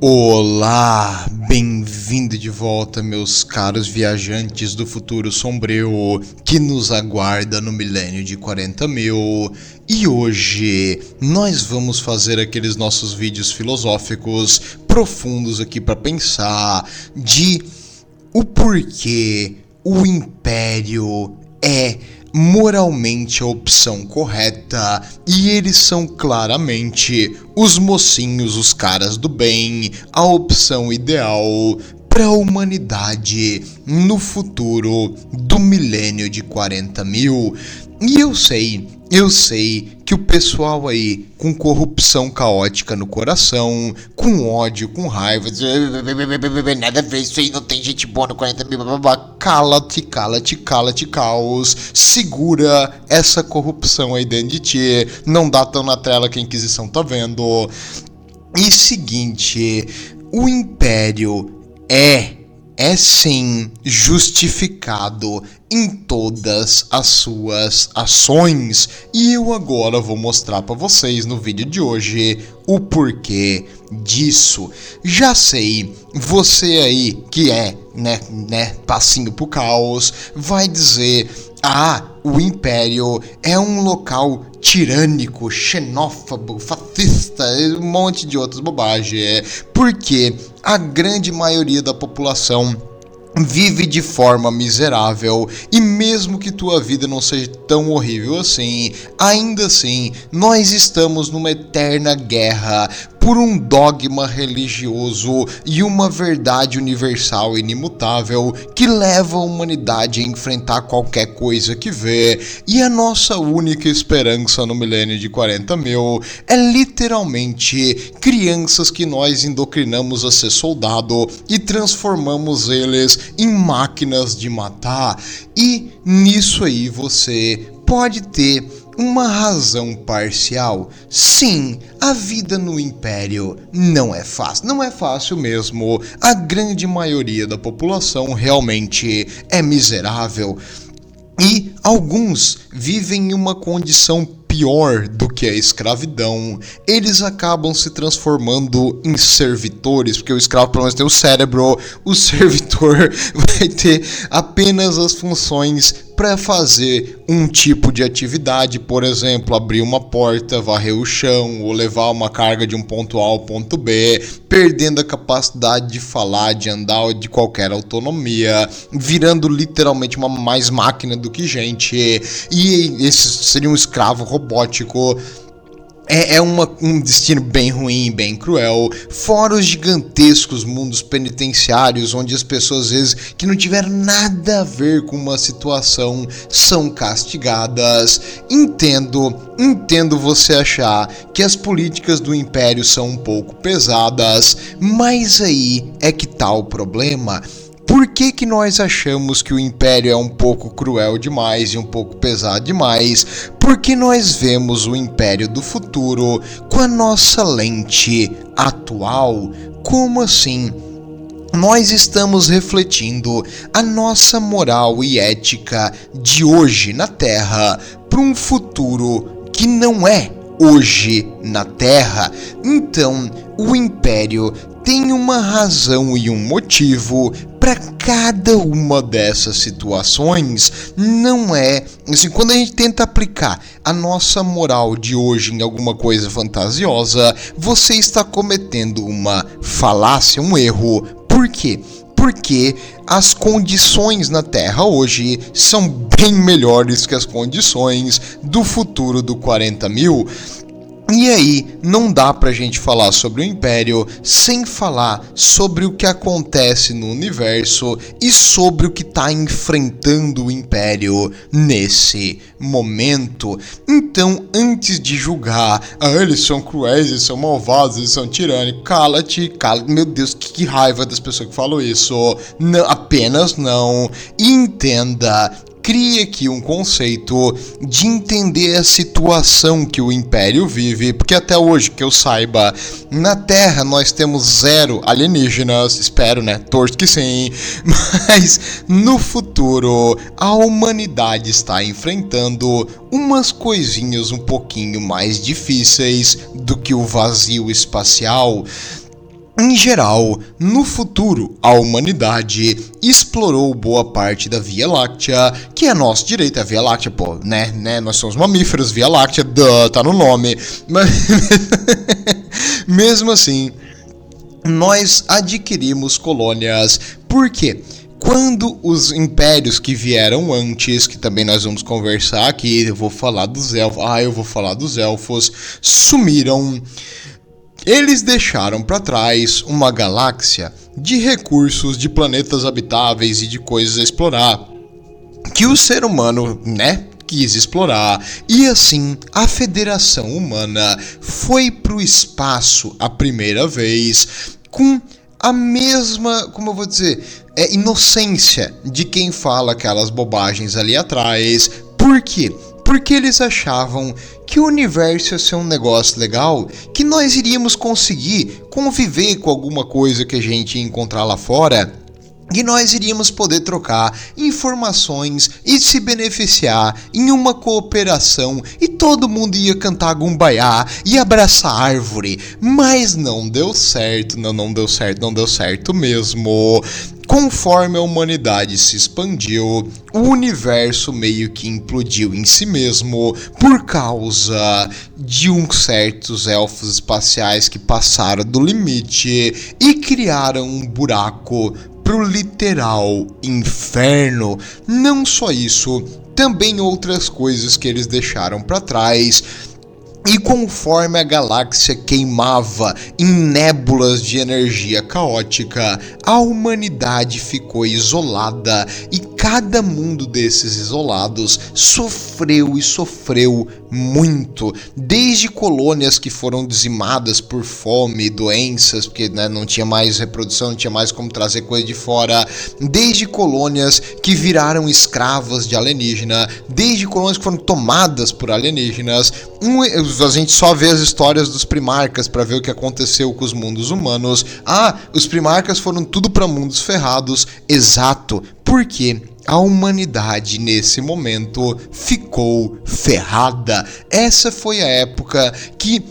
Olá, bem-vindo de volta, meus caros viajantes do futuro sombrio que nos aguarda no milênio de 40.000. E hoje nós vamos fazer aqueles nossos vídeos filosóficos profundos aqui para pensar de o porquê o Império é moralmente a opção correta e eles são claramente os mocinhos, os caras do bem, a opção ideal para a humanidade no futuro do milênio de 40.000. E eu sei que o pessoal aí com corrupção caótica no coração, com ódio, com raiva, nada a ver, isso aí não tem gente boa no 40.000, cala-te, caos, segura essa corrupção aí dentro de ti, não dá tão na tela que a Inquisição tá vendo. E seguinte, o Império é sim justificado em todas as suas ações, e eu agora vou mostrar para vocês no vídeo de hoje o porquê disso. Já sei, você aí que é, passinho pro caos, vai dizer: o Império é um local tirânico, xenófobo, fascista, um monte de outras bobagens, porque a grande maioria da população vive de forma miserável, e mesmo que tua vida não seja tão horrível assim, ainda assim, nós estamos numa eterna guerra por um dogma religioso e uma verdade universal e inimutável que leva a humanidade a enfrentar qualquer coisa que vê, e a nossa única esperança no milênio de 40.000 é literalmente crianças que nós endocrinamos a ser soldado e transformamos eles em máquinas de matar. E nisso aí você pode ter uma razão parcial. Sim, a vida no Império não é fácil. Não é fácil mesmo. A grande maioria da população realmente é miserável. E alguns vivem em uma condição pior do que a escravidão. Eles acabam se transformando em servitores, porque o escravo pelo menos tem o cérebro, o servitor vai ter apenas as funções para fazer um tipo de atividade, por exemplo, abrir uma porta, varrer o chão ou levar uma carga de um ponto A ao ponto B, perdendo a capacidade de falar, de andar ou de qualquer autonomia, virando literalmente uma mais máquina do que gente. E esse seria um escravo robótico. É um destino bem ruim, bem cruel, fora os gigantescos mundos penitenciários, onde as pessoas, às vezes, que não tiveram nada a ver com uma situação, são castigadas. Entendo você achar que as políticas do Império são um pouco pesadas, mas aí é que tá o problema. Por que nós achamos que o Império é um pouco cruel demais e um pouco pesado demais? Porque nós vemos o Império do futuro com a nossa lente atual. Como assim? Nós estamos refletindo a nossa moral e ética de hoje na Terra para um futuro que não é hoje na Terra. Então, o Império tem uma razão e um motivo para cada uma dessas situações. Não é assim, quando a gente tenta aplicar a nossa moral de hoje em alguma coisa fantasiosa, você está cometendo uma falácia, um erro. Por quê? Porque as condições na Terra hoje são bem melhores que as condições do futuro do 40.000. E aí, não dá pra gente falar sobre o Império sem falar sobre o que acontece no universo e sobre o que tá enfrentando o Império nesse momento. Então, antes de julgar, eles são cruéis, eles são malvados, eles são tirânicos, cala-te, meu Deus, que raiva das pessoas que falam isso. Não, apenas não. E entenda, cria aqui um conceito de entender a situação que o Império vive, porque até hoje, que eu saiba, na Terra nós temos 0 alienígenas, espero, torço que sim, mas no futuro a humanidade está enfrentando umas coisinhas um pouquinho mais difíceis do que o vazio espacial. Em geral, no futuro, a humanidade explorou boa parte da Via Láctea, que é nosso direito, a Via Láctea, pô, né, nós somos mamíferos, Via Láctea, tá no nome, mas mesmo assim, nós adquirimos colônias, por quê? Quando os impérios que vieram antes, que também nós vamos conversar aqui, eu vou falar dos elfos, sumiram. Eles deixaram para trás uma galáxia de recursos, de planetas habitáveis e de coisas a explorar, que o ser humano, quis explorar. E assim, a Federação Humana foi pro espaço a primeira vez com a mesma, como eu vou dizer, inocência de quem fala aquelas bobagens ali atrás. Por quê? Porque eles achavam que o universo ia ser um negócio legal, que nós iríamos conseguir conviver com alguma coisa que a gente ia encontrar lá fora, e nós iríamos poder trocar informações e se beneficiar em uma cooperação, e todo mundo ia cantar Gumbaiá e abraçar árvore. Mas não deu certo, não deu certo mesmo. Conforme a humanidade se expandiu, o universo meio que implodiu em si mesmo por causa de uns certos elfos espaciais que passaram do limite e criaram um buraco pro literal inferno. Não só isso, também outras coisas que eles deixaram para trás. E conforme a galáxia queimava em nébulas de energia caótica, a humanidade ficou isolada, e cada mundo desses isolados sofreu muito, desde colônias que foram dizimadas por fome e doenças, porque não tinha mais reprodução, não tinha mais como trazer coisa de fora, desde colônias que viraram escravas de alienígena, desde colônias que foram tomadas por alienígenas. A gente só vê as histórias dos primarcas para ver o que aconteceu com os mundos humanos. Os primarcas foram tudo para mundos ferrados. Exato, porque a humanidade nesse momento ficou ferrada. Essa foi a época que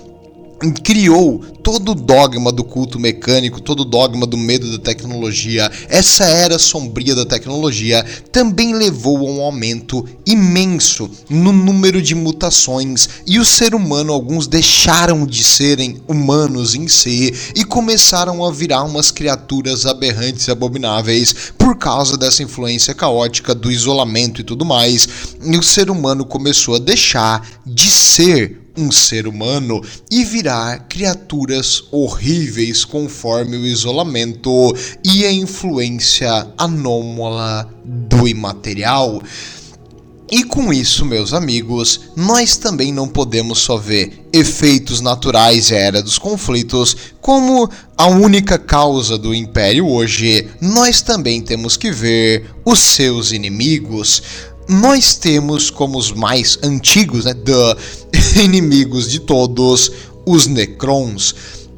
criou todo o dogma do culto mecânico, todo o dogma do medo da tecnologia. Essa era sombria da tecnologia também levou a um aumento imenso no número de mutações, e o ser humano, alguns deixaram de serem humanos em si e começaram a virar umas criaturas aberrantes e abomináveis por causa dessa influência caótica do isolamento e tudo mais. E o ser humano começou a deixar de ser um ser humano e virar criaturas horríveis conforme o isolamento e a influência anômala do imaterial. E com isso, meus amigos, nós também não podemos só ver efeitos naturais e a era dos conflitos como a única causa do Império hoje. Nós também temos que ver os seus inimigos. Nós temos como os mais antigos, inimigos de todos, os Necrons.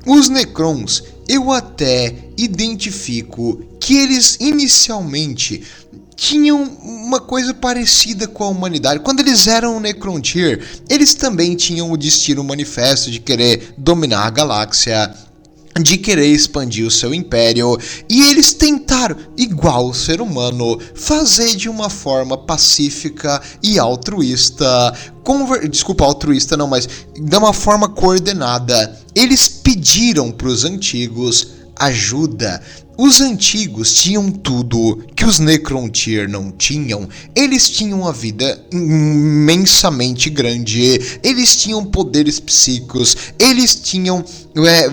Os Necrons, eu até identifico que eles inicialmente tinham uma coisa parecida com a humanidade. Quando eles eram Necrontyr, eles também tinham o destino manifesto de querer dominar a galáxia, de querer expandir o seu império, e eles tentaram, igual o ser humano, fazer de uma forma pacífica e altruísta, altruísta não, mas de uma forma coordenada. Eles pediram para os antigos ajuda. Os antigos tinham tudo que os Necrontyr não tinham. Eles tinham uma vida imensamente grande, eles tinham poderes psíquicos, eles tinham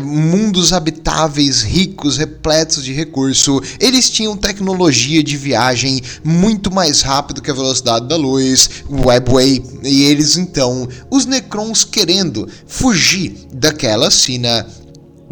mundos habitáveis ricos, repletos de recurso, eles tinham tecnologia de viagem muito mais rápido que a velocidade da luz, Webway, e eles então, os Necrons, querendo fugir daquela sina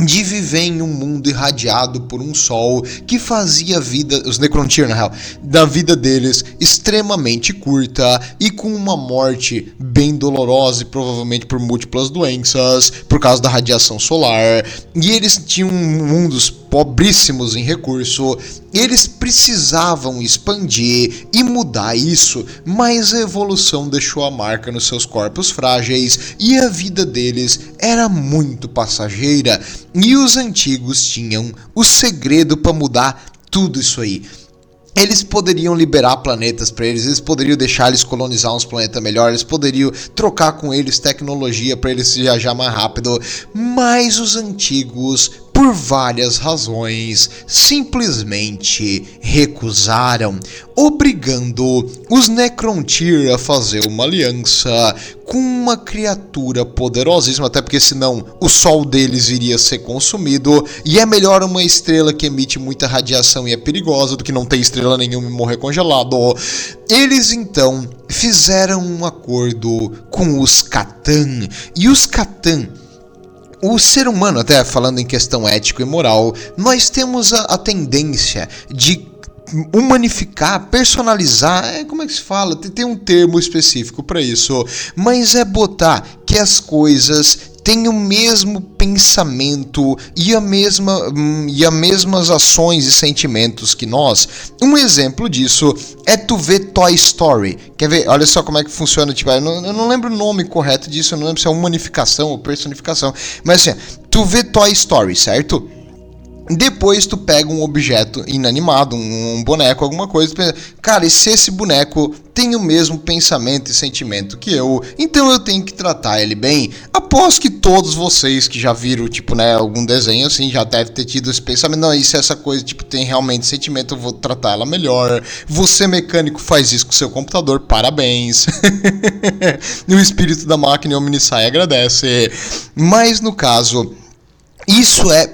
de viver em um mundo irradiado por um sol que fazia a vida, os Necrontyr na real, da vida deles extremamente curta e com uma morte bem dolorosa e provavelmente por múltiplas doenças por causa da radiação solar. E eles tinham mundos pobríssimos em recurso, eles precisavam expandir e mudar isso, mas a evolução deixou a marca nos seus corpos frágeis e a vida deles era muito passageira, e os antigos tinham o segredo para mudar tudo isso aí. Eles poderiam liberar planetas para eles poderiam deixar eles colonizar uns planetas melhores, eles poderiam trocar com eles tecnologia para eles viajar mais rápido, mas os antigos, por várias razões, simplesmente recusaram, obrigando os Necrontyr a fazer uma aliança com uma criatura poderosíssima, até porque senão o sol deles iria ser consumido, e é melhor uma estrela que emite muita radiação e é perigosa do que não ter estrela nenhuma e morrer congelado. Eles então fizeram um acordo com os Catan, e os Catan, o ser humano, até falando em questão ético e moral, nós temos a tendência de humanificar, personalizar, como é que se fala? Tem um termo específico para isso, mas é botar que as coisas têm o mesmo pensamento e as mesmas ações e sentimentos que nós. Um exemplo disso é tu ver Toy Story. Quer ver? Olha só como é que funciona. Tipo, eu não lembro o nome correto disso, eu não lembro se é humanificação ou personificação. Mas assim, tu vê Toy Story, certo? Depois tu pega um objeto inanimado, um boneco, alguma coisa, cara, e se esse boneco tem o mesmo pensamento e sentimento que eu, então eu tenho que tratar ele bem. Aposto que todos vocês que já viram, tipo, né, algum desenho assim, já devem ter tido esse pensamento, não, e se essa coisa, tipo, tem realmente sentimento, eu vou tratar ela melhor. Você, mecânico, faz isso com seu computador, parabéns. E o espírito da máquina Omnisci agradece. Mas no caso, isso é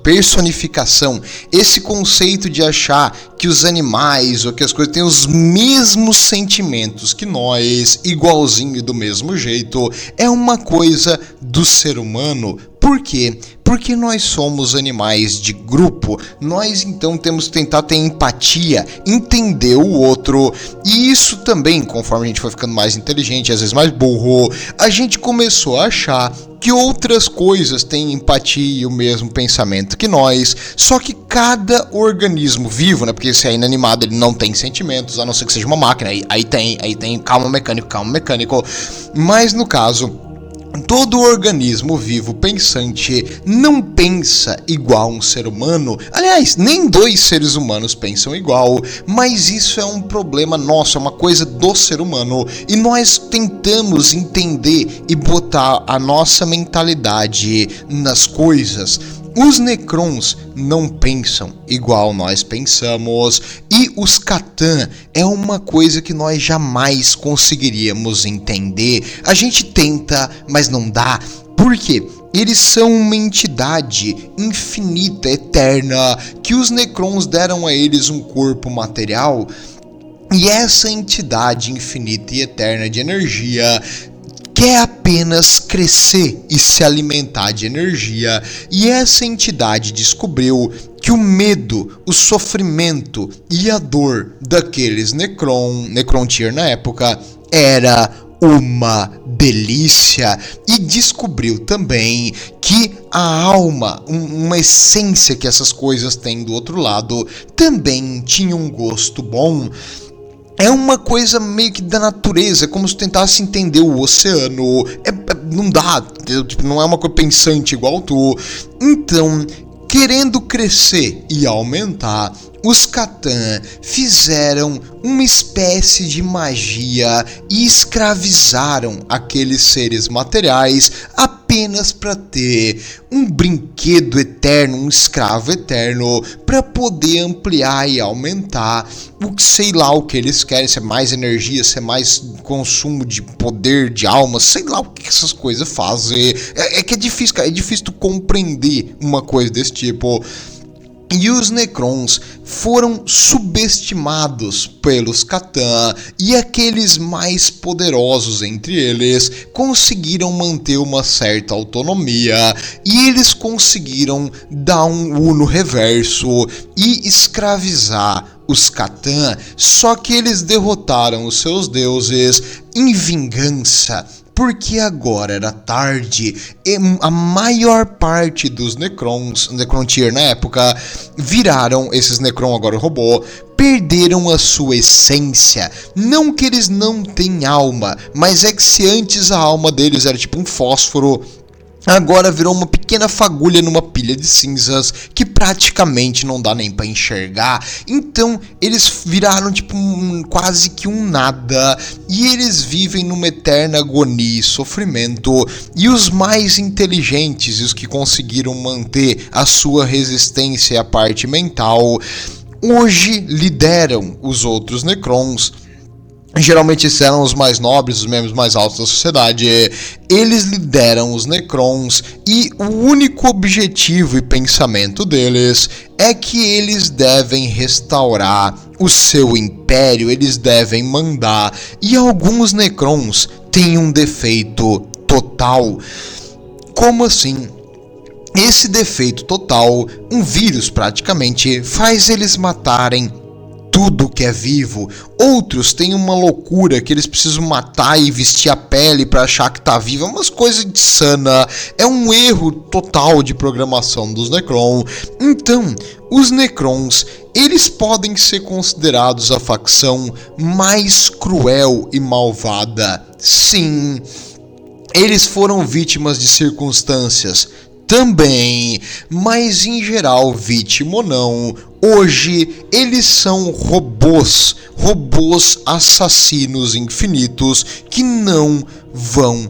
personificação. Esse conceito de achar que os animais ou que as coisas têm os mesmos sentimentos que nós, igualzinho e do mesmo jeito, é uma coisa do ser humano. Por quê? Porque nós somos animais de grupo, nós então temos que tentar ter empatia, entender o outro, e isso também, conforme a gente foi ficando mais inteligente, às vezes mais burro, a gente começou a achar que outras coisas têm empatia e o mesmo pensamento que nós, só que cada organismo vivo, né, porque se é inanimado ele não tem sentimentos, a não ser que seja uma máquina, aí tem, calma mecânico, mas no caso, todo organismo vivo pensante não pensa igual um ser humano. Aliás, nem dois seres humanos pensam igual, mas isso é um problema nosso, é uma coisa do ser humano, e nós tentamos entender e botar a nossa mentalidade nas coisas. Os Necrons não pensam igual nós pensamos, e os Catan é uma coisa que nós jamais conseguiríamos entender. A gente tenta, mas não dá. Por quê? Eles são uma entidade infinita, eterna, que os Necrons deram a eles um corpo material, e essa entidade infinita e eterna de energia quer apenas crescer e se alimentar de energia, e essa entidade descobriu que o medo, o sofrimento e a dor daqueles Necrontyr na época era uma delícia, e descobriu também que a alma, uma essência que essas coisas têm do outro lado, também tinha um gosto bom. É uma coisa meio que da natureza, é como se tentasse entender o oceano. Não dá, não é uma coisa pensante igual tu. Então, querendo crescer e aumentar, os Catan fizeram uma espécie de magia e escravizaram aqueles seres materiais apenas para ter um brinquedo eterno, um escravo eterno, para poder ampliar e aumentar sei lá o que eles querem, se é mais energia, se é mais consumo de poder, de alma, sei lá o que essas coisas fazem. É difícil tu compreender uma coisa desse tipo. E os Necrons foram subestimados pelos Catan, e aqueles mais poderosos entre eles conseguiram manter uma certa autonomia, e eles conseguiram dar um Uno reverso e escravizar os Catan, só que eles derrotaram os seus deuses em vingança porque agora era tarde e a maior parte dos Necrontyr na época, viraram esses Necron, agora robô, perderam a sua essência. Não que eles não têm alma, mas é que se antes a alma deles era tipo um fósforo, agora virou uma pequena fagulha numa pilha de cinzas que praticamente não dá nem pra enxergar. Então eles viraram tipo quase que um nada, e eles vivem numa eterna agonia e sofrimento. E os mais inteligentes e os que conseguiram manter a sua resistência e a parte mental, hoje lideram os outros Necrons. Geralmente esses eram os mais nobres, os membros mais altos da sociedade. Eles lideram os Necrons e o único objetivo e pensamento deles é que eles devem restaurar o seu império, eles devem mandar. E alguns Necrons têm um defeito total. Como assim? Esse defeito total, um vírus praticamente, faz eles matarem tudo que é vivo. Outros têm uma loucura que eles precisam matar e vestir a pele para achar que tá vivo. É umas coisas insana. É um erro total de programação dos Necron. Então, os Necrons, eles podem ser considerados a facção mais cruel e malvada. Sim, eles foram vítimas de circunstâncias também, mas em geral, vítima ou não, hoje eles são robôs assassinos infinitos que não vão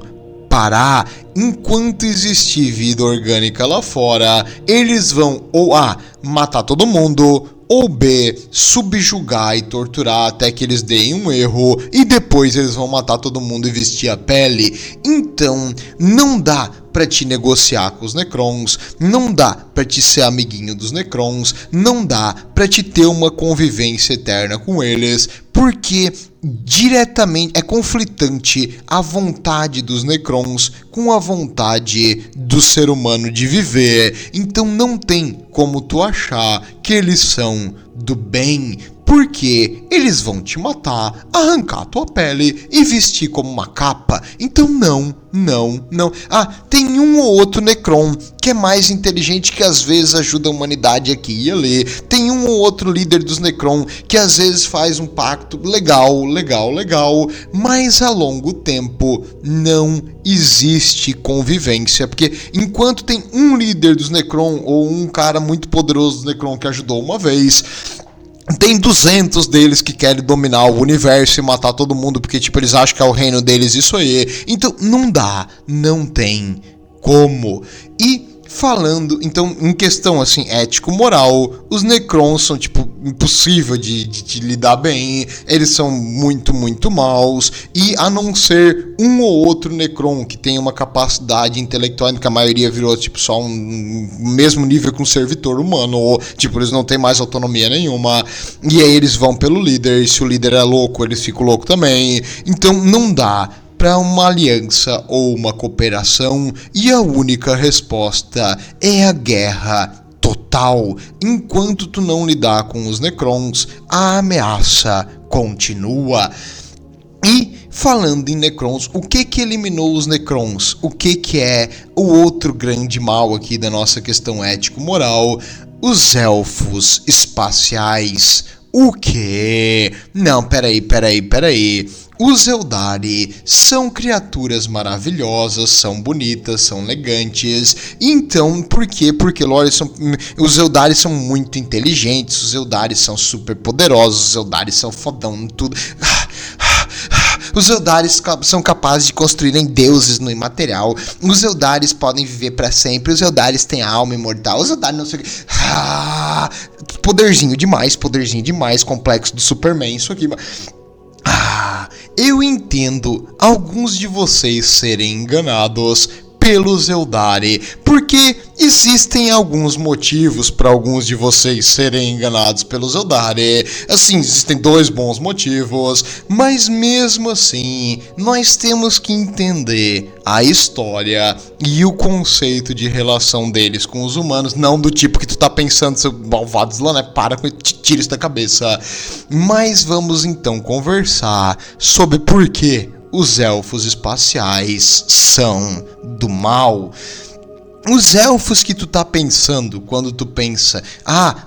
parar. Enquanto existir vida orgânica lá fora, eles vão ou A, matar todo mundo, ou B, subjugar e torturar até que eles deem um erro, e depois eles vão matar todo mundo e vestir a pele. Então, não dá pra te negociar com os Necrons, não dá pra te ser amiguinho dos Necrons, não dá pra te ter uma convivência eterna com eles, porque diretamente é conflitante a vontade dos Necrons com a vontade do ser humano de viver. Então não tem como tu achar que eles são do bem, porque eles vão te matar, arrancar tua pele e vestir como uma capa. Então não. Ah, tem um ou outro Necron que é mais inteligente, que às vezes ajuda a humanidade aqui e ali. Tem um ou outro líder dos Necron que às vezes faz um pacto legal, mas a longo tempo não existe convivência, porque enquanto tem um líder dos Necron ou um cara muito poderoso dos Necron que ajudou uma vez, tem 200 deles que querem dominar o universo e matar todo mundo, porque tipo, eles acham que é o reino deles isso aí. Então não dá, não tem como. E falando, então, em questão assim, ético-moral, os Necrons são tipo impossível de lidar bem, eles são muito maus, e a não ser um ou outro Necron que tem uma capacidade intelectual, que a maioria virou tipo só um mesmo nível que um servitor humano, ou tipo, eles não têm mais autonomia nenhuma, e aí eles vão pelo líder, e se o líder é louco, eles ficam loucos também. Então não dá para uma aliança ou uma cooperação, e a única resposta é a guerra total. Enquanto tu não lidar com os Necrons, a ameaça continua. E falando em Necrons, o que eliminou os Necrons? O que é o outro grande mal aqui da nossa questão ético-moral? Os elfos espaciais. O quê? Não, peraí. Os Eldari são criaturas maravilhosas, são bonitas, são elegantes. Então, por quê? Porque os Eldari são muito inteligentes, os Eldari são super poderosos, os Eldari são fodão em tudo. Os Eldaris são capazes de construírem deuses no imaterial. Os Eldaris podem viver pra sempre. Os Eldaris têm alma imortal. Os Eldaris não sei o que. Poderzinho demais. Complexo do Superman, isso aqui. Eu entendo alguns de vocês serem enganados pelos Eldari, porque existem alguns motivos para alguns de vocês serem enganados pelos Eldari. Assim, existem 2 bons motivos, mas mesmo assim, nós temos que entender a história e o conceito de relação deles com os humanos, não do tipo que tu tá pensando, seu malvados lá, né? Para com tira isso da cabeça. Mas vamos então conversar sobre por que os elfos espaciais são do mal. Os elfos que tu tá pensando quando tu pensa,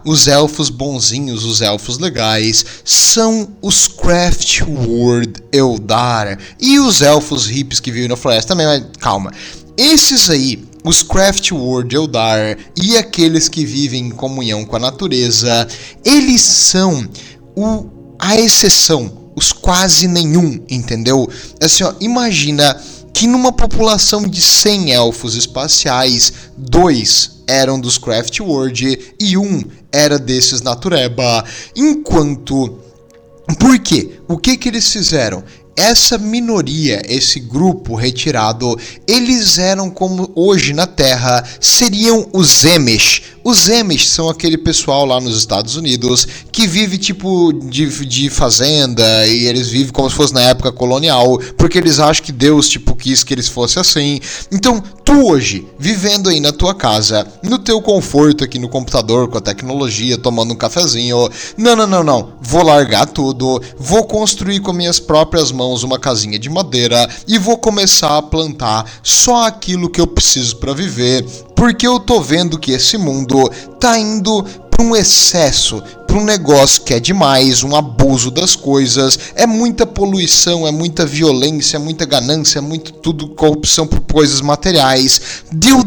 os elfos bonzinhos, os elfos legais, são os Craftworld Eldar e os elfos hippies que vivem na floresta também, mas calma. Esses aí, os Craftworld Eldar e aqueles que vivem em comunhão com a natureza, eles são a exceção, os quase nenhum, entendeu? Assim, ó, imagina que numa população de 100 elfos espaciais, 2 eram dos Craftworld e 1 era desses natureba. Por quê? O que eles fizeram? Essa minoria, esse grupo retirado, eles eram como hoje na Terra seriam os Emish. Os Emish são aquele pessoal lá nos Estados Unidos que vive tipo de fazenda e eles vivem como se fosse na época colonial, porque eles acham que Deus tipo quis que eles fossem assim. Então, tu hoje, vivendo aí na tua casa, no teu conforto aqui no computador, com a tecnologia, tomando um cafezinho, não, vou largar tudo, vou construir com minhas próprias mãos uma casinha de madeira e vou começar a plantar só aquilo que eu preciso para viver, porque eu tô vendo que esse mundo tá indo para um excesso, para um negócio que é demais, um abuso das coisas, é muita poluição, é muita violência, é muita ganância, é muito tudo corrupção por coisas materiais. Deu,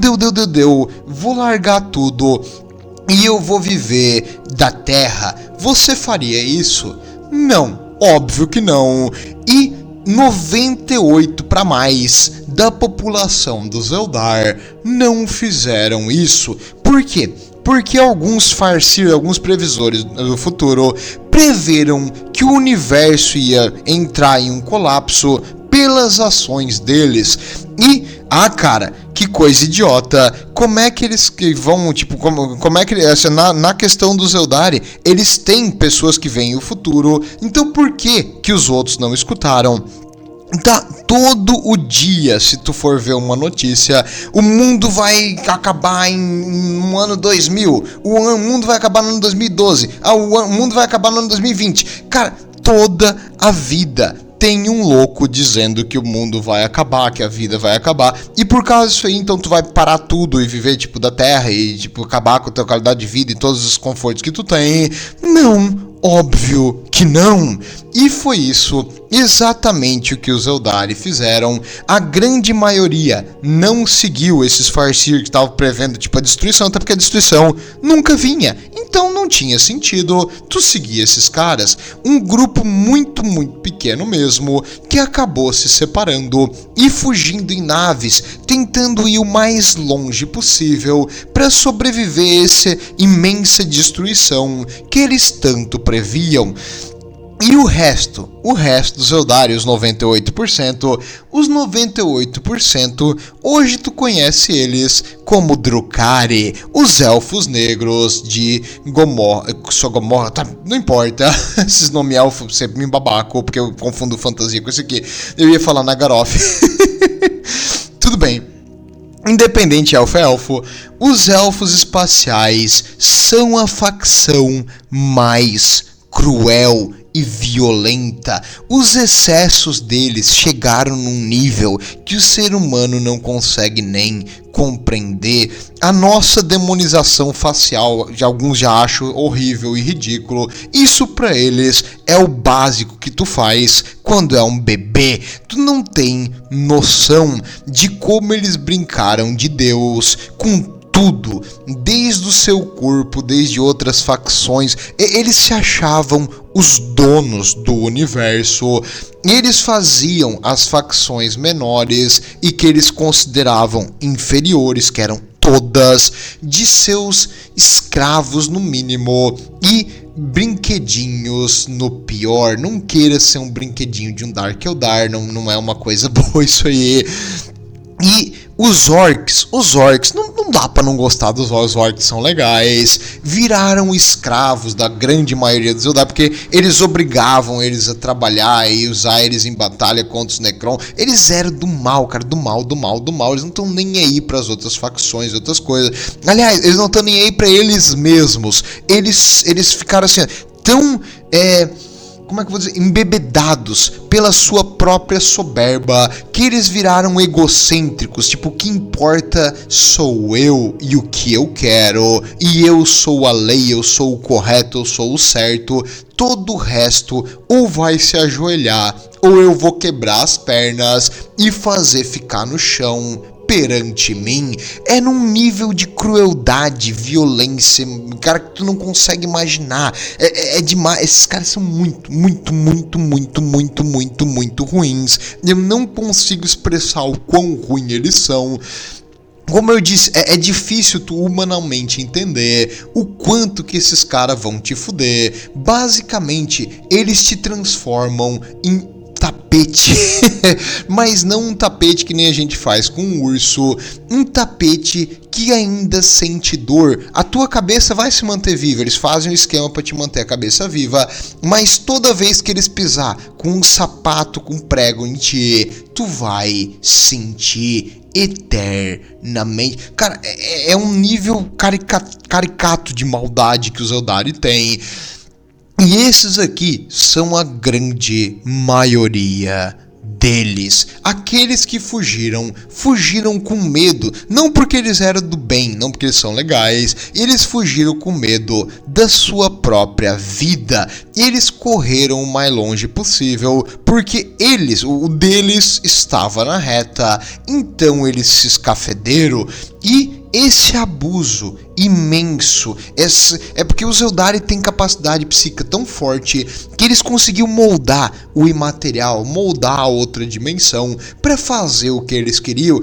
vou largar tudo e eu vou viver da terra. Você faria isso? Não, óbvio que não. E 98 para mais da população dos Eldar não fizeram isso. Por quê? Porque alguns Farseer, alguns previsores do futuro, preveram que o universo ia entrar em um colapso pelas ações deles. E, cara, que coisa idiota. Como é que eles vão, tipo, como é que assim, na questão dos Eldar, eles têm pessoas que veem o futuro. Então por que os outros não escutaram? Tá, todo o dia, se tu for ver uma notícia, o mundo vai acabar no ano 2000, o mundo vai acabar no ano 2012, o mundo vai acabar no ano 2020. Cara, toda a vida tem um louco dizendo que o mundo vai acabar, que a vida vai acabar, e por causa disso aí, então tu vai parar tudo e viver, tipo, da terra e, tipo, acabar com a tua qualidade de vida e todos os confortos que tu tem. Não, óbvio que não. E foi isso exatamente o que os Eldari fizeram. A grande maioria não seguiu esses Farseer que estavam prevendo tipo a destruição, até porque a destruição nunca vinha. Então não tinha sentido tu seguir esses caras. Um grupo muito pequeno mesmo, que acabou se separando e fugindo em naves, tentando ir o mais longe possível para sobreviver a essa imensa destruição que eles tanto previam. E o resto dos Eldari, os 98%, hoje tu conhece eles como Drukhari, os Elfos Negros de Gomorra, tá, não importa, esses nomes elfos sempre me babaco, porque eu confundo fantasia com esse aqui, eu ia falar Nagaroth, tudo bem. Independente elfo é elfo, os Elfos Espaciais são a facção mais cruel e violenta. Os excessos deles chegaram num nível que o ser humano não consegue nem compreender. A nossa demonização facial, alguns já acham horrível e ridículo. Isso pra eles é o básico que tu faz quando é um bebê. Tu não tem noção de como eles brincaram de Deus com tudo, desde o seu corpo, desde outras facções. Eles se achavam os donos do universo. Eles faziam as facções menores e que eles consideravam inferiores, que eram todas, de seus escravos no mínimo e brinquedinhos no pior. Não queira ser um brinquedinho de um Dark Eldar, não é uma coisa boa isso aí. E os orcs, não dá pra não gostar dos orcs, os orcs são legais, viraram escravos da grande maioria dos Eldar, porque eles obrigavam eles a trabalhar e usar eles em batalha contra os Necron. Eles eram do mal, cara, do mal, eles não estão nem aí pras outras facções, outras coisas. Aliás, eles não estão nem aí pra eles mesmos, eles ficaram assim, tão, como é que eu vou dizer, embebedados pela sua própria soberba, que eles viraram egocêntricos, tipo, o que importa sou eu e o que eu quero, e eu sou a lei, eu sou o correto, eu sou o certo, todo o resto ou vai se ajoelhar, ou eu vou quebrar as pernas e fazer ficar no chão perante mim. É num nível de crueldade, violência, cara, que tu não consegue imaginar. É demais. Esses caras são muito ruins. Eu não consigo expressar o quão ruim eles são. Como eu disse, é difícil tu humanamente entender o quanto que esses caras vão te fuder. Basicamente, eles te transformam em tapete, mas não um tapete que nem a gente faz com um urso, um tapete que ainda sente dor. A tua cabeça vai se manter viva, eles fazem um esquema para te manter a cabeça viva, mas toda vez que eles pisar com um sapato com prego em ti, tu vai sentir eternamente. Cara, é um nível caricato de maldade que os Eldari têm. E esses aqui são a grande maioria deles. Aqueles que fugiram com medo, não porque eles eram do bem, não porque eles são legais, eles fugiram com medo da sua própria vida. Eles correram o mais longe possível, porque o deles estava na reta, então eles se escafederam e esse abuso imenso, é porque os Eldari têm capacidade psíquica tão forte que eles conseguiram moldar o imaterial, moldar a outra dimensão para fazer o que eles queriam.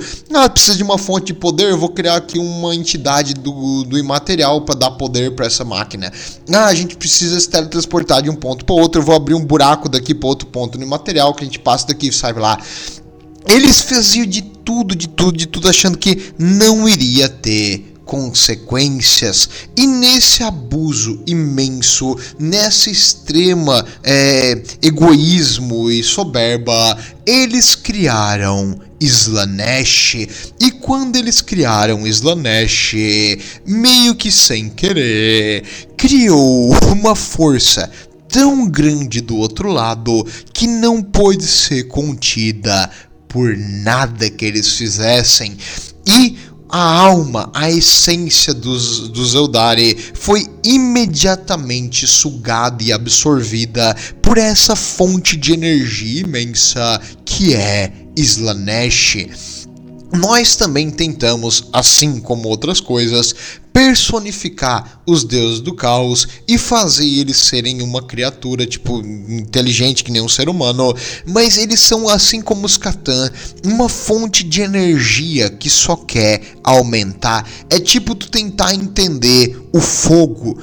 Precisa de uma fonte de poder, eu vou criar aqui uma entidade do imaterial para dar poder para essa máquina. A gente precisa se teletransportar de um ponto para outro, eu vou abrir um buraco daqui para outro ponto no imaterial, que a gente passa daqui e sai lá. Eles faziam de tudo, achando que não iria ter consequências. E nesse abuso imenso, nessa extrema egoísmo e soberba, eles criaram Slaanesh. E quando eles criaram Slaanesh, meio que sem querer, criou uma força tão grande do outro lado que não pôde ser contida por nada que eles fizessem. E a alma, a essência dos Eldari foi imediatamente sugada e absorvida por essa fonte de energia imensa que é Slaanesh. Nós também tentamos, assim como outras coisas, personificar os deuses do caos e fazer eles serem uma criatura, tipo, inteligente que nem um ser humano, mas eles são, assim como os Catan, uma fonte de energia que só quer aumentar. É tipo tu tentar entender o fogo.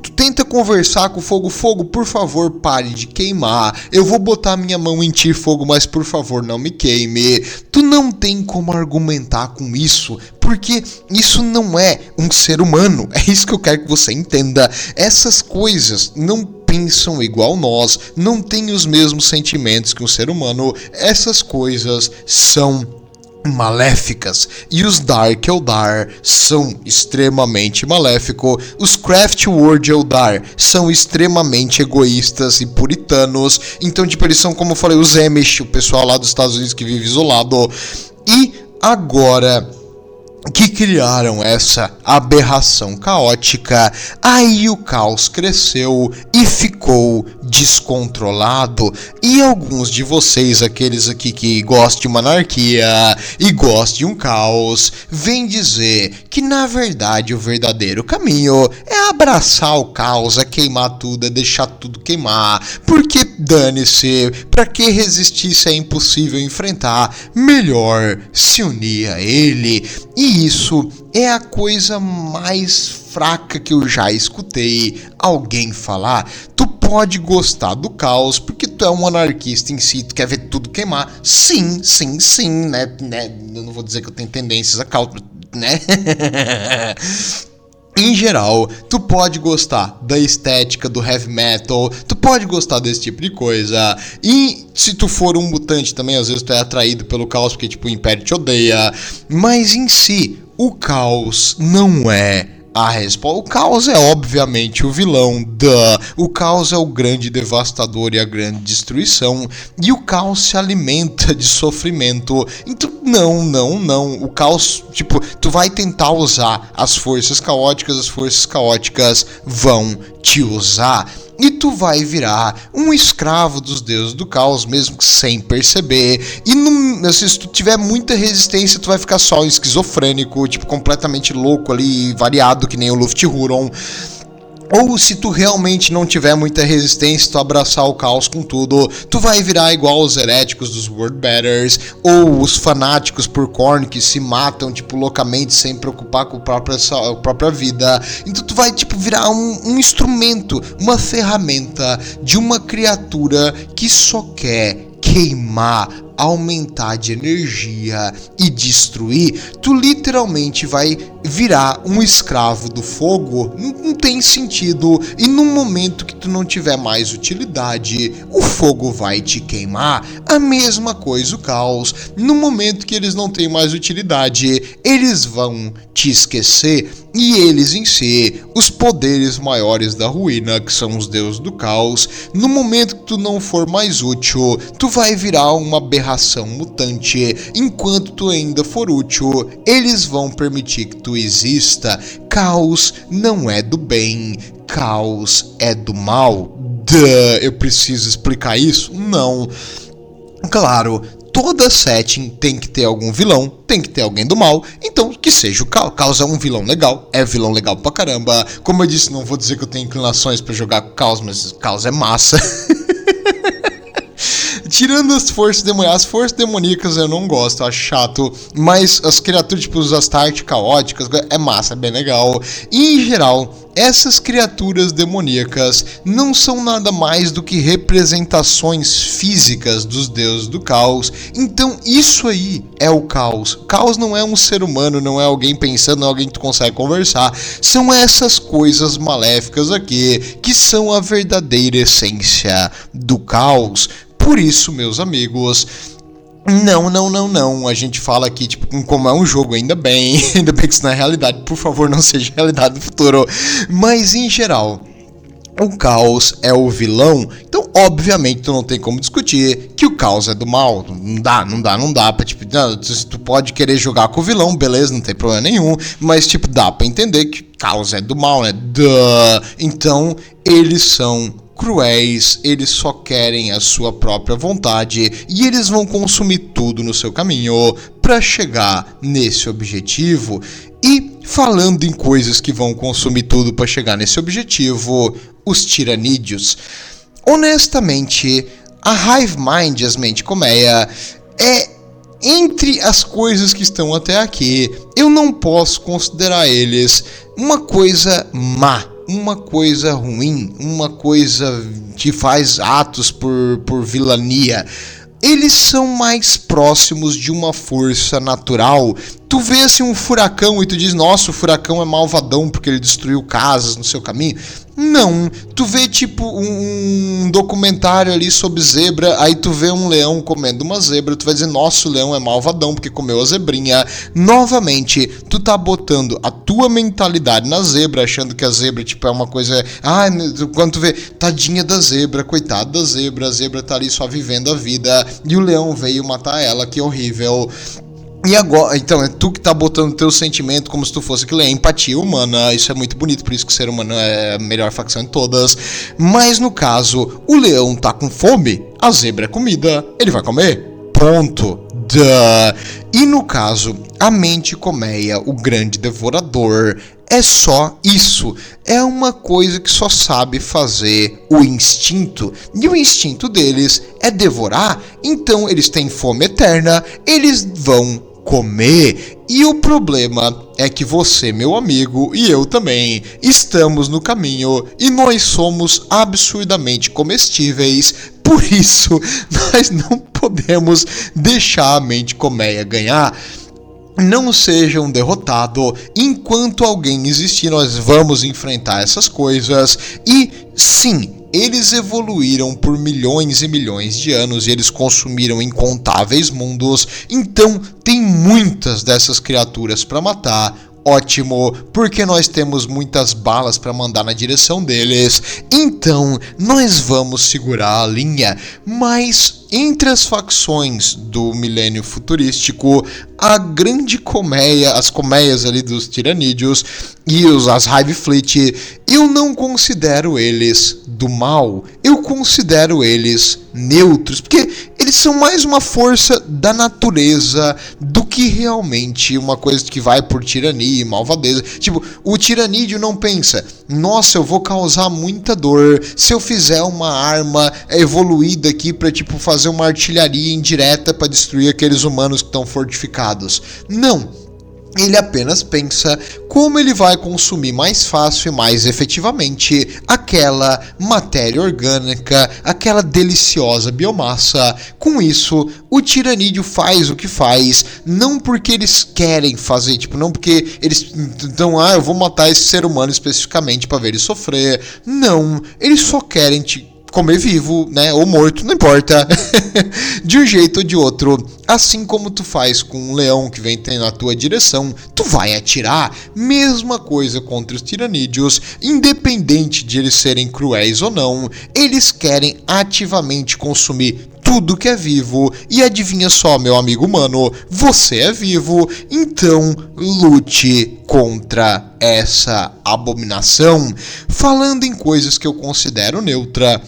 Tu tenta conversar com o fogo, por favor, pare de queimar. Eu vou botar minha mão em ti, fogo, mas por favor, não me queime. Tu não tem como argumentar com isso, porque isso não é um ser humano. É isso que eu quero que você entenda. Essas coisas não pensam igual nós, não têm os mesmos sentimentos que um ser humano. Essas coisas são maléficas, e os Dark Eldar são extremamente maléficos. Os Craftworld Eldar são extremamente egoístas e puritanos. Então, tipo, eles são, como eu falei, os Amish, o pessoal lá dos Estados Unidos que vive isolado. E agora que criaram essa aberração caótica, aí o caos cresceu e ficou descontrolado. E alguns de vocês, aqueles aqui que gostam de uma anarquia e gostam de um caos, vêm dizer que na verdade o verdadeiro caminho é abraçar o caos, é queimar tudo, é deixar tudo queimar, porque dane-se, pra que resistir se é impossível enfrentar, melhor se unir a ele. E isso é a coisa mais fraca que eu já escutei alguém falar. Tu pode gostar do caos porque tu é um anarquista em si, tu quer ver tudo queimar. Sim, né? Eu não vou dizer que eu tenho tendências a caos, né? Em geral, tu pode gostar da estética do heavy metal, tu pode gostar desse tipo de coisa, e se tu for um mutante também, às vezes tu é atraído pelo caos porque tipo o Império te odeia, mas em si, o caos não é O caos é obviamente o vilão, o caos é o grande devastador e a grande destruição, e o caos se alimenta de sofrimento. Então, não, o caos, tipo, tu vai tentar usar as forças caóticas vão te usar. E tu vai virar um escravo dos deuses do caos, mesmo que sem perceber. E se tu tiver muita resistência, tu vai ficar só um esquizofrênico, tipo, completamente louco ali, variado, que nem o Lufthuron. Ou se tu realmente não tiver muita resistência, tu abraçar o caos com tudo, tu vai virar igual os heréticos dos Worldbearers, ou os fanáticos por Khorne que se matam, tipo, loucamente, sem preocupar com a própria vida. Então tu vai, tipo, virar um instrumento, uma ferramenta de uma criatura que só quer queimar, aumentar de energia e destruir. Tu literalmente vai virar um escravo do fogo. Não tem sentido. E no momento que tu não tiver mais utilidade, o fogo vai te queimar. A mesma coisa o caos. No momento que eles não têm mais utilidade, eles vão te esquecer. E eles em si, os poderes maiores da ruína, que são os deuses do caos, no momento que tu não for mais útil, tu vai virar uma aberração mutante. Enquanto tu ainda for útil, eles vão permitir que tu exista. Caos não é do bem, caos é do mal. Eu preciso explicar isso? Não. Claro, toda setting tem que ter algum vilão, tem que ter alguém do mal, então que seja o Caos. Caos é um vilão legal, é vilão legal pra caramba. Como eu disse, não vou dizer que eu tenho inclinações pra jogar com Caos, mas Caos é massa. Tirando as forças demoníacas eu não gosto, eu acho chato, mas as criaturas tipo os Astarte caóticas é massa, é bem legal. E em geral, essas criaturas demoníacas não são nada mais do que representações físicas dos deuses do caos. Então isso aí é o caos. Caos não é um ser humano, não é alguém pensando, não é alguém que tu consegue conversar. São essas coisas maléficas aqui que são a verdadeira essência do caos. Por isso, meus amigos, não, a gente fala aqui, tipo, como é um jogo, ainda bem que isso não é realidade, por favor, não seja realidade no futuro, mas em geral, o caos é o vilão, então obviamente tu não tem como discutir que o caos é do mal, não dá pra, tipo, tu pode querer jogar com o vilão, beleza, não tem problema nenhum, mas tipo, dá pra entender que o caos é do mal, né, então eles são cruéis, eles só querem a sua própria vontade e eles vão consumir tudo no seu caminho para chegar nesse objetivo. E falando em coisas que vão consumir tudo para chegar nesse objetivo, os tiranídeos. Honestamente, a Hive Mind, as Mente Colmeia, é entre as coisas que estão até aqui, eu não posso considerar eles uma coisa má, uma coisa ruim, uma coisa que faz atos por vilania. Eles são mais próximos de uma força natural. Tu vê assim um furacão e tu diz, nossa, o furacão é malvadão porque ele destruiu casas no seu caminho. Não, tu vê tipo um documentário ali sobre zebra, aí tu vê um leão comendo uma zebra, tu vai dizer, nossa, o leão é malvadão porque comeu a zebrinha. Novamente, tu tá botando a tua mentalidade na zebra, achando que a zebra tipo é uma coisa, quando tu vê, tadinha da zebra, coitada da zebra, a zebra tá ali só vivendo a vida e o leão veio matar ela, que horrível. E agora, então, é tu que tá botando teu sentimento como se tu fosse aquilo, é empatia humana, isso é muito bonito, por isso que o ser humano é a melhor facção de todas. Mas no caso, o leão tá com fome, a zebra é comida, ele vai comer, ponto. E no caso, a Mente Colmeia, o grande devorador, é só isso, é uma coisa que só sabe fazer o instinto, e o instinto deles é devorar, então eles têm fome eterna, eles vão comer. E o problema é que você, meu amigo, e eu também, estamos no caminho e nós somos absurdamente comestíveis, por isso nós não podemos deixar a Mente Colmeia ganhar. Não seja um derrotado, enquanto alguém existir nós vamos enfrentar essas coisas. E sim, eles evoluíram por milhões e milhões de anos e eles consumiram incontáveis mundos, então tem muitas dessas criaturas para matar. Ótimo, porque nós temos muitas balas para mandar na direção deles, então nós vamos segurar a linha, mas entre as facções do milênio futurístico, a grande colmeia, as colmeias ali dos tiranídeos e as Hive Fleet, eu não considero eles do mal, eu considero eles neutros, porque eles são mais uma força da natureza do que realmente uma coisa que vai por tirania e malvadeza. Tipo, o tiranídeo não pensa, nossa, eu vou causar muita dor se eu fizer uma arma evoluída aqui pra, tipo, fazer uma artilharia indireta pra destruir aqueles humanos que estão fortificados. Não. Ele apenas pensa como ele vai consumir mais fácil e mais efetivamente aquela matéria orgânica, aquela deliciosa biomassa. Com isso, o tiranídeo faz o que faz, não porque eles querem fazer, tipo, não porque eles então, eu vou matar esse ser humano especificamente para ver ele sofrer. Não, eles só querem comer vivo, né, ou morto, não importa, de um jeito ou de outro. Assim como tu faz com um leão que vem na tua direção, tu vai atirar. Mesma coisa contra os tiranídeos, independente de eles serem cruéis ou não, eles querem ativamente consumir tudo que é vivo. E adivinha só, meu amigo humano, você é vivo, então lute contra essa abominação. Falando em coisas que eu considero neutra,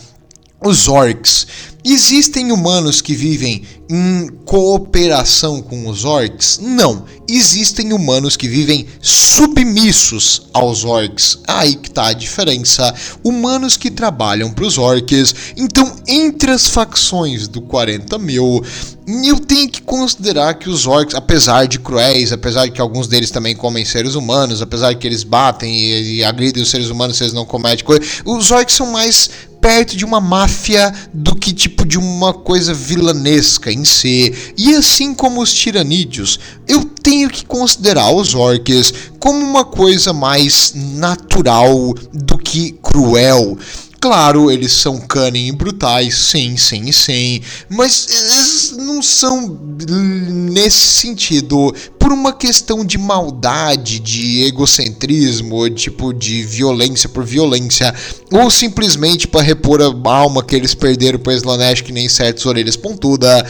os orcs. Existem humanos que vivem em cooperação com os orcs? Não. Existem humanos que vivem submissos aos orcs. Aí que tá a diferença. Humanos que trabalham para os orcs. Então, entre as facções do 40.000, eu tenho que considerar que os orcs, apesar de cruéis, apesar de que alguns deles também comem seres humanos, apesar de que eles batem e agridem os seres humanos se eles não cometem coisa, os orcs são mais perto de uma máfia do que tipo de uma coisa vilanesca em si. E assim como os tiranídeos, eu tenho que considerar os orcs como uma coisa mais natural do que cruel. Claro, eles são cunning e brutais, sim, mas eles não são nesse sentido por uma questão de maldade, de egocentrismo, tipo de violência por violência, ou simplesmente para repor a alma que eles perderam para Slaanesh, que nem certas orelhas pontudas.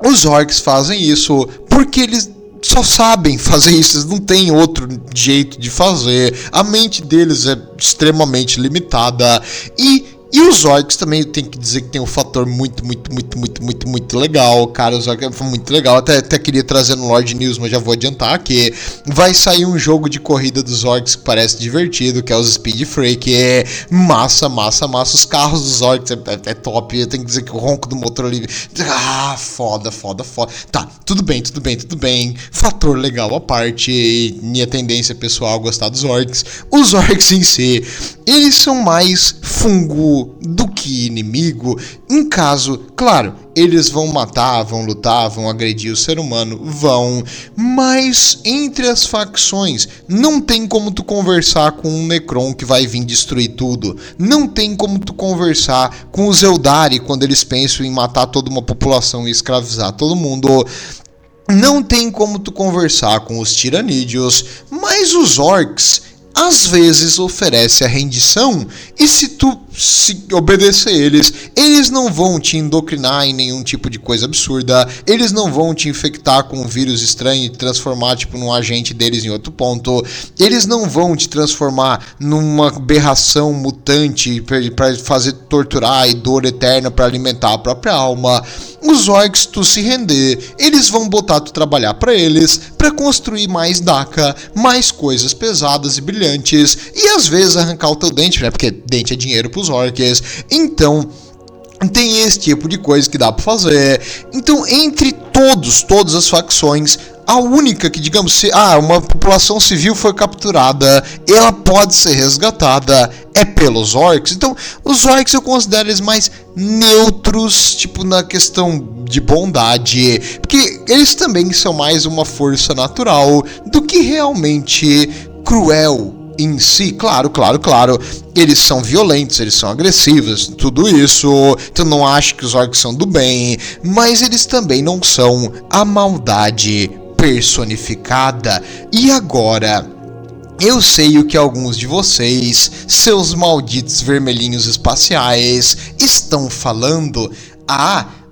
Os orcs fazem isso porque eles só sabem fazer isso, eles não têm outro jeito de fazer, a mente deles é extremamente limitada, e os orcs também tem que dizer que tem um fator muito legal, cara, os orcs foi muito legal, até queria trazer no Lord News, mas já vou adiantar que vai sair um jogo de corrida dos orcs que parece divertido, que é os Speed Freak, que é massa, os carros dos orcs é top, eu tenho que dizer que o ronco do motor ali, foda, tá, tudo bem, fator legal à parte, e minha tendência pessoal a gostar dos orcs. Os orcs em si, eles são mais fungo do que inimigo, em caso, claro, eles vão matar, vão lutar, vão agredir o ser humano, mas entre as facções, não tem como tu conversar com um Necron que vai vir destruir tudo, não tem como tu conversar com os Eldari quando eles pensam em matar toda uma população e escravizar todo mundo, não tem como tu conversar com os tiranídeos, mas os orcs às vezes oferece a rendição, e se tu se obedecer eles não vão te endocrinar em nenhum tipo de coisa absurda, eles não vão te infectar com um vírus estranho e te transformar tipo num agente deles em outro ponto, eles não vão te transformar numa aberração mutante para fazer torturar e dor eterna para alimentar a própria alma. Os orcs, tu se render, eles vão botar tu trabalhar para eles, para construir mais daca, mais coisas pesadas e brilhantes, e às vezes arrancar o teu dente, né? Porque dente é dinheiro pros orcs. Então, tem esse tipo de coisa que dá pra fazer. Então, entre todas as facções, a única que, digamos, se uma população civil foi capturada, ela pode ser resgatada, é pelos orcs. Então, os orcs eu considero eles mais neutros, tipo, na questão de bondade, porque eles também são mais uma força natural do que realmente cruel em si. Claro, eles são violentos, eles são agressivos, tudo isso, então não acho que os orcs são do bem, mas eles também não são a maldade personificada. E agora, eu sei o que alguns de vocês, seus malditos vermelhinhos espaciais, estão falando.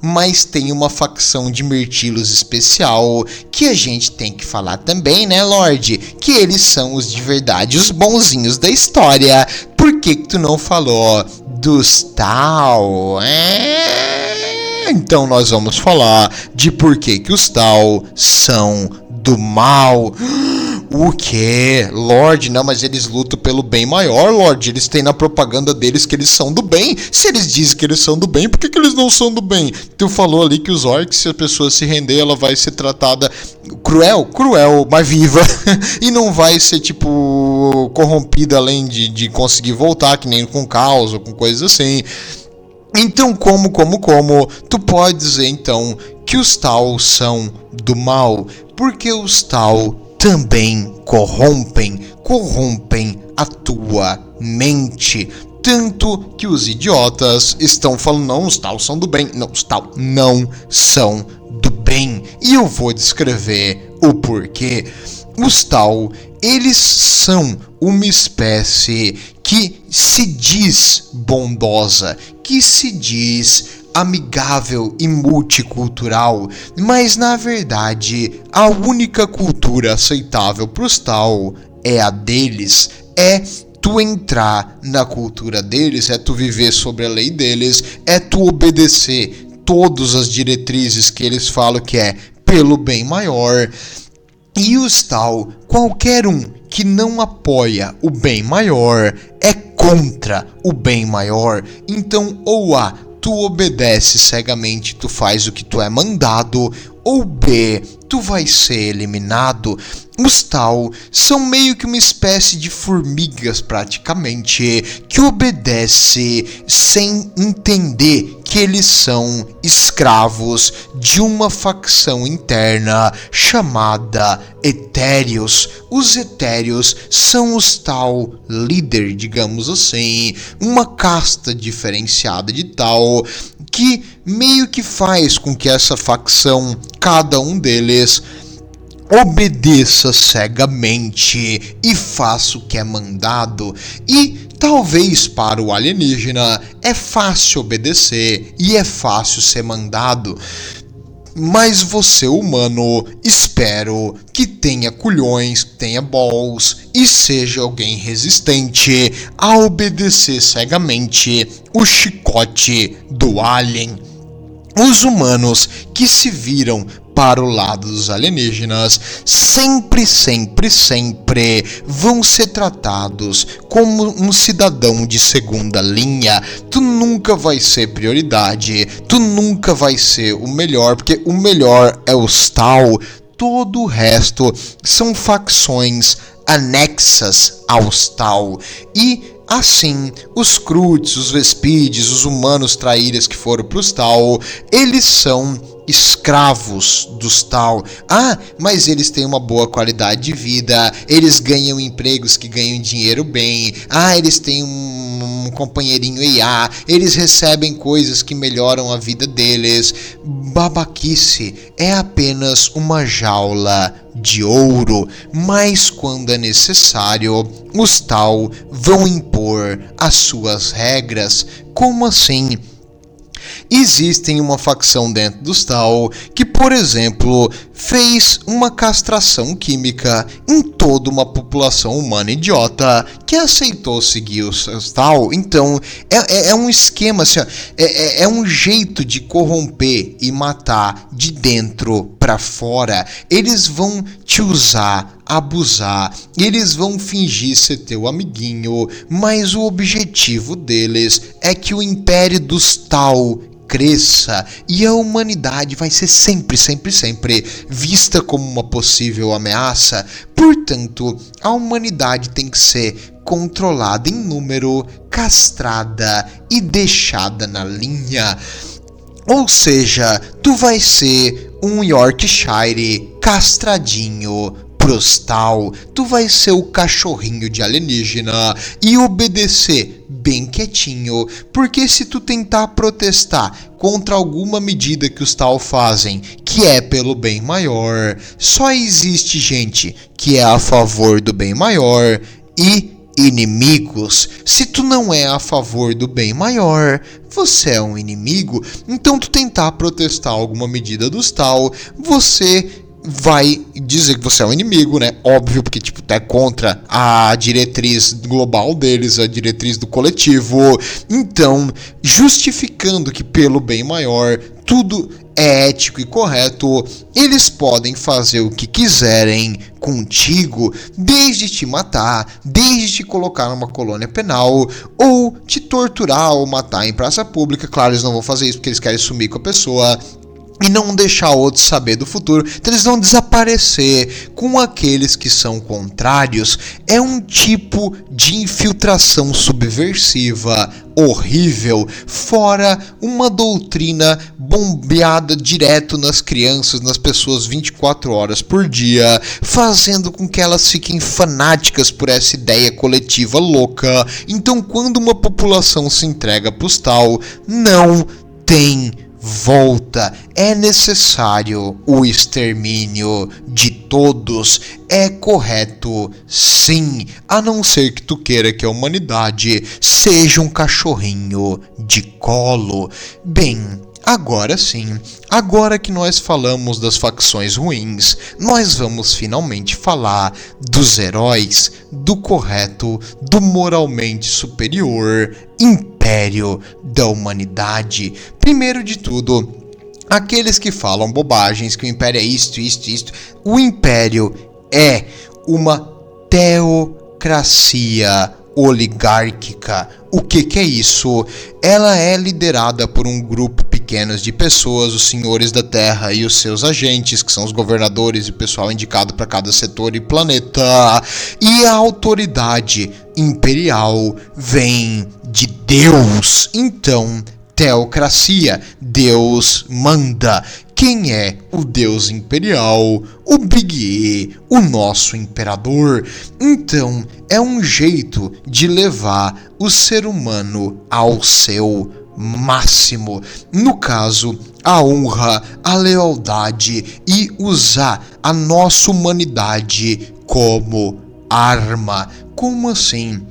Mas tem uma facção de Mirtilos especial que a gente tem que falar também, né, Lorde? Que eles são os de verdade, os bonzinhos da história. Por que tu não falou dos Tau? Então nós vamos falar de por que os Tau são do mal. O quê? Lorde, não, mas eles lutam pelo bem maior, Lorde. Eles têm na propaganda deles que eles são do bem. Se eles dizem que eles são do bem, por que eles não são do bem? Tu falou ali que os orcs, se a pessoa se render, ela vai ser tratada cruel, mas viva. E não vai ser, tipo, corrompida além de conseguir voltar, que nem com caos ou com coisas assim. Então, como tu pode dizer, então, que os Tau são do mal? Porque os Tau também corrompem a tua mente. Tanto que os idiotas estão falando, não, os Tau são do bem. Não, os Tau não são do bem. E eu vou descrever o porquê. Os Tau, eles são uma espécie que se diz bondosa, que se diz amigável e multicultural, mas na verdade a única cultura aceitável para os Tau é a deles. É tu entrar na cultura deles, é tu viver sobre a lei deles, é tu obedecer todas as diretrizes que eles falam que é pelo bem maior. E os Tau, qualquer um que não apoia o bem maior é contra o bem maior. Então, ou A, tu obedece cegamente, tu faz o que tu é mandado, ou B, tu vai ser eliminado. Os Tau são meio que uma espécie de formigas praticamente, que obedece sem entender que eles são escravos de uma facção interna chamada Etéreos. Os Etéreos são os Tau líder, digamos assim, uma casta diferenciada de Tau, que meio que faz com que essa facção, cada um deles, obedeça cegamente e faça o que é mandado. E talvez para o alienígena é fácil obedecer e é fácil ser mandado. Mas você, humano, espero que tenha culhões, tenha balls e seja alguém resistente a obedecer cegamente o chicote do alien. Os humanos que se viram para o lado dos alienígenas sempre vão ser tratados como um cidadão de segunda linha. Tu nunca vai ser prioridade, tu nunca vai ser o melhor, porque o melhor é os Tau. Todo o resto são facções anexas aos Tau. E assim, os Kroots, os Vespides, os humanos traíras que foram para os Tau, eles são escravos dos Tau. Mas eles têm uma boa qualidade de vida, eles ganham empregos que ganham dinheiro bem, eles têm um companheirinho IA, eles recebem coisas que melhoram a vida deles. Babaquice, é apenas uma jaula de ouro, mas quando é necessário, os Tau vão impor as suas regras. Como assim? Existem uma facção dentro dos Tau que, por exemplo, fez uma castração química em toda uma população humana idiota que aceitou seguir os Tau. Então, é um esquema, assim, é um jeito de corromper e matar de dentro para fora. Eles vão te usar, abusar, eles vão fingir ser teu amiguinho, mas o objetivo deles é que o império dos Tau cresça e a humanidade vai ser sempre vista como uma possível ameaça. Portanto, a humanidade tem que ser controlada em número, castrada e deixada na linha. Ou seja, tu vai ser um Yorkshire castradinho pros tal, tu vai ser o cachorrinho de alienígena e obedecer bem quietinho, porque se tu tentar protestar contra alguma medida que os tal fazem, que é pelo bem maior, só existe gente que é a favor do bem maior e inimigos. Se tu não é a favor do bem maior, você é um inimigo. Então tu tentar protestar alguma medida dos tal, você vai dizer que você é um inimigo, né? Óbvio, porque tipo, tu é contra a diretriz global deles, a diretriz do coletivo. Então, justificando que pelo bem maior tudo é ético e correto, eles podem fazer o que quiserem contigo, desde te matar, desde te colocar numa colônia penal, ou te torturar ou matar em praça pública. Claro, eles não vão fazer isso porque eles querem sumir com a pessoa e não deixar outros saber do futuro, então eles vão desaparecer. Com aqueles que são contrários, é um tipo de infiltração subversiva horrível, fora uma doutrina bombeada direto nas crianças, nas pessoas 24 horas por dia, fazendo com que elas fiquem fanáticas por essa ideia coletiva louca. Então, quando uma população se entrega pros tal, não tem volta. É necessário o extermínio de todos. É correto, sim, a não ser que tu queira que a humanidade seja um cachorrinho de colo. Bem, agora sim, agora que nós falamos das facções ruins, nós vamos finalmente falar dos heróis, do correto, do moralmente superior império da humanidade. Primeiro de tudo, aqueles que falam bobagens, que o império é isto. O império é uma teocracia oligárquica. O que é isso? Ela é liderada por um grupo pequeno de pessoas, os senhores da Terra e os seus agentes, que são os governadores e o pessoal indicado para cada setor e planeta. E a autoridade imperial vem de Deus. Então, teocracia, Deus manda. Quem é o Deus imperial? O Big E, o nosso imperador. Então, é um jeito de levar o ser humano ao seu máximo. No caso, a honra, a lealdade e usar a nossa humanidade como arma. Como assim?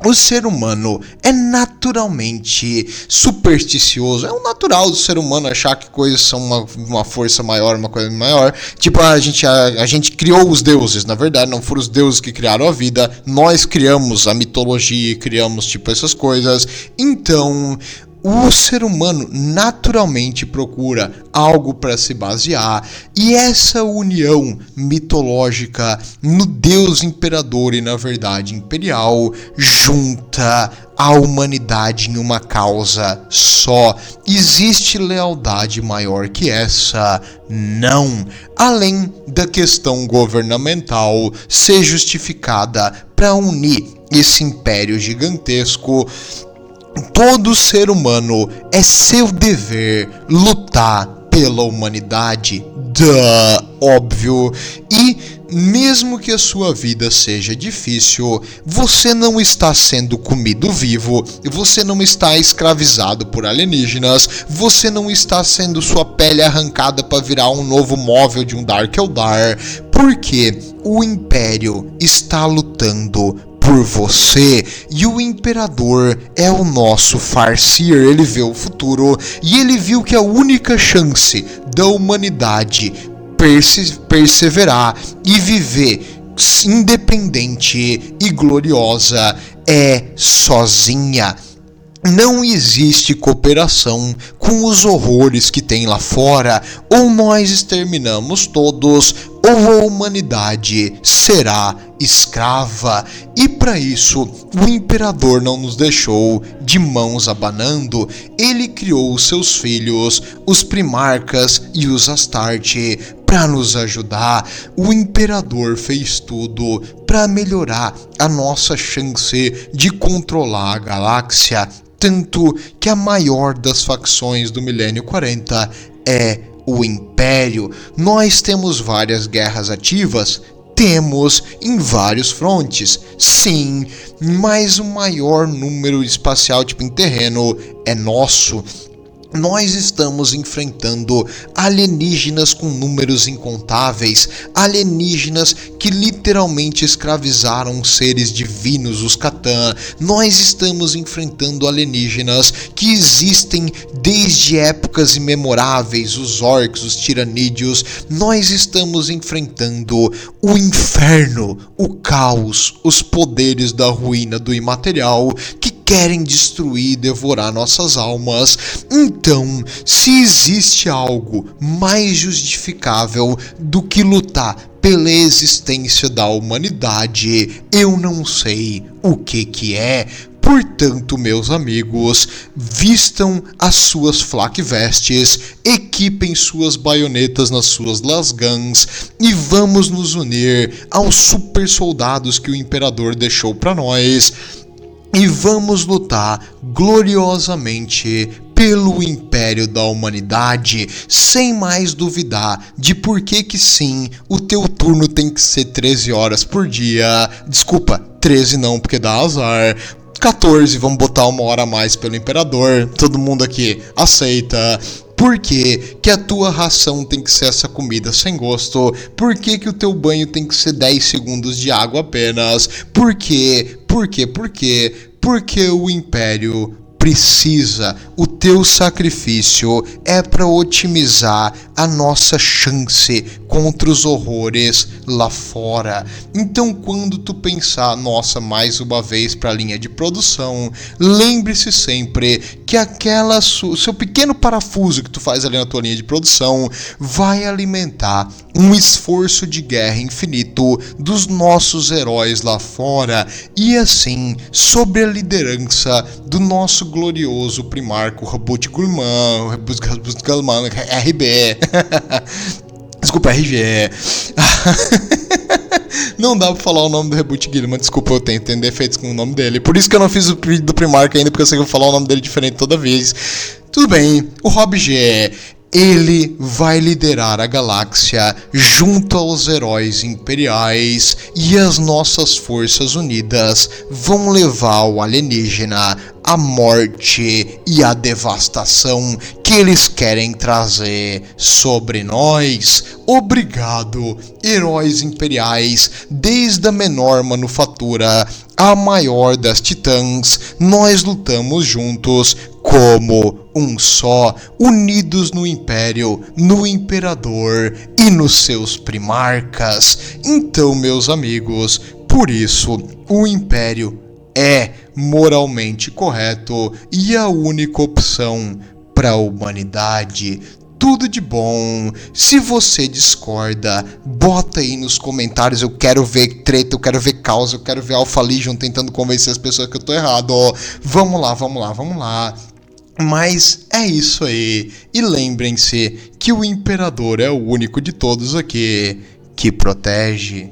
O ser humano é naturalmente supersticioso. É o natural do ser humano achar que coisas são uma força maior, uma coisa maior. Tipo, a gente criou os deuses. Na verdade, não foram os deuses que criaram a vida. Nós criamos a mitologia, criamos tipo essas coisas. Então, o ser humano naturalmente procura algo para se basear, e essa união mitológica no Deus imperador e na verdade imperial junta a humanidade em uma causa só. Existe lealdade maior que essa? Não. Além da questão governamental ser justificada para unir esse império gigantesco, todo ser humano é seu dever lutar pela humanidade, óbvio. E mesmo que a sua vida seja difícil, você não está sendo comido vivo, você não está escravizado por alienígenas, você não está sendo sua pele arrancada para virar um novo móvel de um Dark Eldar, porque o Império está lutando por você, e o imperador é o nosso Farseer. Ele vê o futuro e ele viu que a única chance da humanidade perseverar e viver independente e gloriosa é sozinha. Não existe cooperação com os horrores que tem lá fora. Ou nós exterminamos todos, ou a humanidade será escrava. E para isso, o imperador não nos deixou de mãos abanando. Ele criou os seus filhos, os primarcas e os Astarte, para nos ajudar. O imperador fez tudo para melhorar a nossa chance de controlar a galáxia. Tanto que a maior das facções do Milênio 40 é o Império. Nós temos várias guerras ativas? Temos em vários frontes, sim, mas o maior número espacial em terreno é nosso. Nós estamos enfrentando alienígenas com números incontáveis, alienígenas que literalmente escravizaram seres divinos, os Catan. Nós estamos enfrentando alienígenas que existem desde épocas imemoráveis, os orcs, os tiranídeos. Nós estamos enfrentando o inferno, o caos, os poderes da ruína do imaterial que querem destruir e devorar nossas almas. Então, se existe algo mais justificável do que lutar pela existência da humanidade, eu não sei o que é. Portanto, meus amigos, vistam as suas flak vestes, equipem suas baionetas nas suas lasguns e vamos nos unir aos super soldados que o imperador deixou para nós. E vamos lutar gloriosamente pelo império da humanidade, sem mais duvidar de por que sim, o teu turno tem que ser 13 horas por dia. Desculpa, 13 não, porque dá azar. 14, vamos botar 1 hora a mais pelo imperador. Todo mundo aqui aceita. Por que a tua ração tem que ser essa comida sem gosto? Por que o teu banho tem que ser 10 segundos de água apenas? Por quê? Porque o Império precisa. O teu sacrifício é para otimizar a nossa chance contra os horrores lá fora. Então, quando tu pensar, nossa, mais uma vez para a linha de produção, lembre-se sempre que aquela seu pequeno parafuso que tu faz ali na tua linha de produção vai alimentar um esforço de guerra infinito dos nossos heróis lá fora, e assim, sob a liderança do nosso glorioso primarco Rabut Gulman, RB. Desculpa, RG. Não dá pra falar o nome do Reboot Guilherme, desculpa, eu tenho defeitos com o nome dele. Por isso que eu não fiz o vídeo do Primark ainda, porque eu sei que eu vou falar o nome dele diferente toda vez. Tudo bem, o Rob G, ele vai liderar a galáxia junto aos heróis imperiais, e as nossas forças unidas vão levar o alienígena à morte e à devastação que eles querem trazer sobre nós. Obrigado, heróis imperiais, desde a menor manufatura à maior das titãs, nós lutamos juntos como um só, unidos no Império, no Imperador e nos seus primarcas. Então, meus amigos, por isso, o Império é moralmente correto e a única opção para a humanidade. Tudo de bom. Se você discorda, bota aí nos comentários. Eu quero ver treta, eu quero ver causa, eu quero ver Alpha Legion tentando convencer as pessoas que eu tô errado. Vamos lá. Mas é isso aí. E lembrem-se que o Imperador é o único de todos aqui que protege.